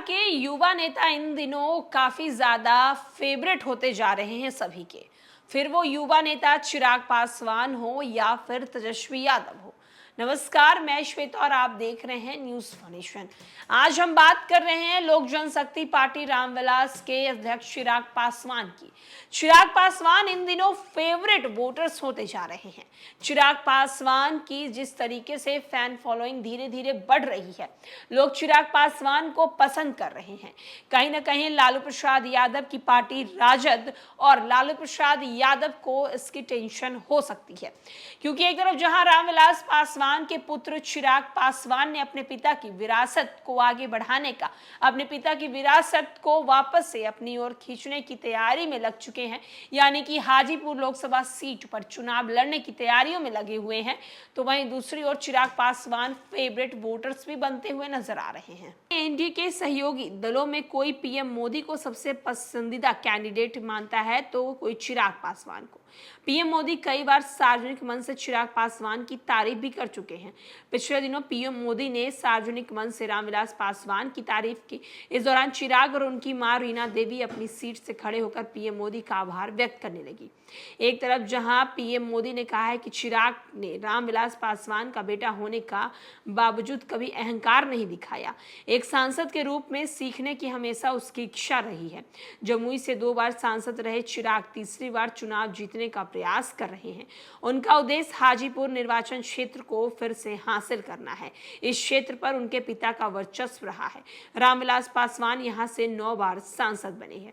के युवा नेता इन दिनों काफी ज्यादा फेवरेट होते जा रहे हैं सभी के। फिर वो युवा नेता चिराग पासवान हो या फिर तेजस्वी यादव हो। नमस्कार, मैं श्वेता और आप देख रहे हैं न्यूज फॉर्नेशन। आज हम बात कर रहे हैं लोक जनशक्ति पार्टी रामविलास के अध्यक्ष चिराग पासवान की। चिराग पासवान इन दिनों फेवरेट वोटर्स होते जा रहे हैं। चिराग पासवान की जिस तरीके से फैन फॉलोइंग धीरे धीरे बढ़ रही है, लोग चिराग पासवान को पसंद कर रहे हैं। कहीं ना कहीं लालू प्रसाद यादव की पार्टी राजद और लालू प्रसाद यादव को इसकी टेंशन हो सकती है, क्योंकि एक तरफ जहां रामविलास पासवान के पुत्र चिराग पासवान ने अपने पिता की विरासत को आगे बढ़ाने का, अपने पिता की विरासत को वापस से अपनी ओर खींचने की तैयारी में लग चुके हैं, यानी कि हाजीपुर लोकसभा सीट पर चुनाव लड़ने की तैयारियों में लगे हुए हैं, तो वहीं दूसरी ओर चिराग पासवान फेवरेट वोटर्स भी बनते हुए नजर आ रहे हैं। एनडीए के सहयोगी दलों में कोई पीएम मोदी को सबसे पसंदीदा कैंडिडेट मानता है तो कोई चिराग पासवान को। पीएम मोदी कई बार सार्वजनिक मंच से चिराग पासवान की तारीफ भी कर चुके हैं। पिछले दिनों पीएम मोदी ने सार्वजनिक मंच से रामविलास पासवान की तारीफ की। इस दौरान चिराग और उनकी मां रीना देवी अपनी सीट से खड़े होकर पीएम मोदी का आभार व्यक्त करने लगी। एक तरफ जहां पीएम मोदी ने कहा है कि चिराग ने रामविलास पासवान का बेटा होने का बावजूद कभी अहंकार नहीं दिखाया। एक सांसद के रूप में सीखने की हमेशा उसकी इच्छा रही है। जमुई से 2 बार सांसद रहे चिराग तीसरी बार चुनाव जीतने का प्रयास कर रहे हैं। उनका उद्देश्य हाजीपुर निर्वाचन क्षेत्र को फिर से हासिल करना है। इस क्षेत्र पर उनके पिता का वर्चस्व रहा है। रामविलास पासवान यहां से 9 बार सांसद बने हैं।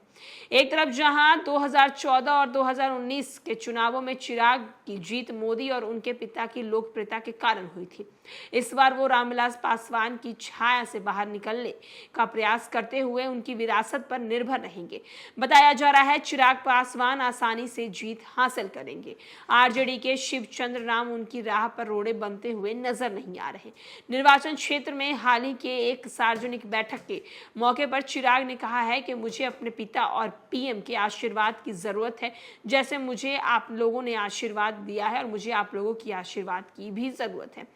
एक तरफ जहां 2014 और 2019 के चुनावों में चिराग की जीत मोदी और उनके पिता की लोकप्रियता के कारण हुई थी, इस बार वो रामविलास पासवान की छाया से बाहर निकलने का प्रयास करते हुए उनकी विरासत पर निर्भर रहेंगे। बताया जा रहा है चिराग पासवान आसानी से जीत हासिल करेंगे। आरजेडी के शिवचंद्र राम उनकी राह पर रोड़े बनते हुए नजर नहीं आ रहे। निर्वाचन क्षेत्र में हाल ही के एक सार्वजनिक बैठक के मौके पर चिराग ने कहा है कि मुझे अपने पिता और पीएम के आशीर्वाद की जरूरत है, जैसे मुझे आप लोगों ने आशीर्वाद दिया है और मुझे आप लोगों की आशीर्वाद की भी जरूरत है।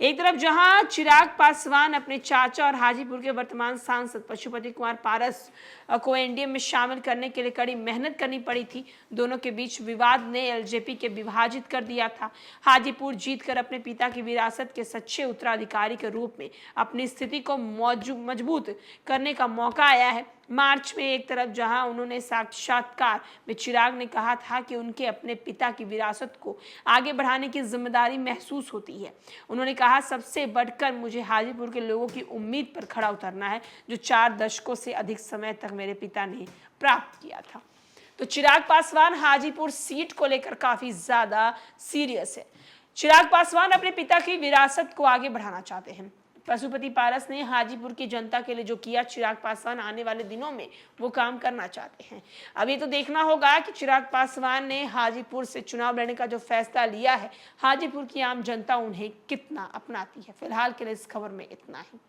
एक तरफ जहां चिराग पासवान अपने चाचा और हाजीपुर के वर्तमान सांसद पशुपति कुमार पारस को एनडीए में शामिल करने के लिए कड़ी मेहनत करनी पड़ी थी, दोनों के बीच विवाद ने एलजेपी के विभाजित कर दिया था। हाजीपुर जीतकर अपने पिता की विरासत के सच्चे उत्तराधिकारी के रूप में अपनी स्थिति को मजबूत करने का मौका आया है। मार्च में एक तरफ जहां उन्होंने साक्षात्कार में चिराग ने कहा था कि उनके अपने पिता की विरासत को आगे बढ़ाने की जिम्मेदारी महसूस होती है। उन्होंने कहा, सबसे बढ़कर मुझे हाजीपुर के लोगों की उम्मीद पर खड़ा उतरना है, जो 4 दशकों से अधिक समय तक मेरे पिता ने प्राप्त किया था। तो चिराग पासवान हाजीपुर सीट को लेकर काफी ज्यादा सीरियस है। चिराग पासवान अपने पिता की विरासत को आगे बढ़ाना चाहते हैं। पशुपति पारस ने हाजीपुर की जनता के लिए जो किया, चिराग पासवान आने वाले दिनों में वो काम करना चाहते हैं। अब ये तो देखना होगा कि चिराग पासवान ने हाजीपुर से चुनाव लड़ने का जो फैसला लिया है, हाजीपुर की आम जनता उन्हें कितना अपनाती है। फिलहाल के लिए इस खबर में इतना ही।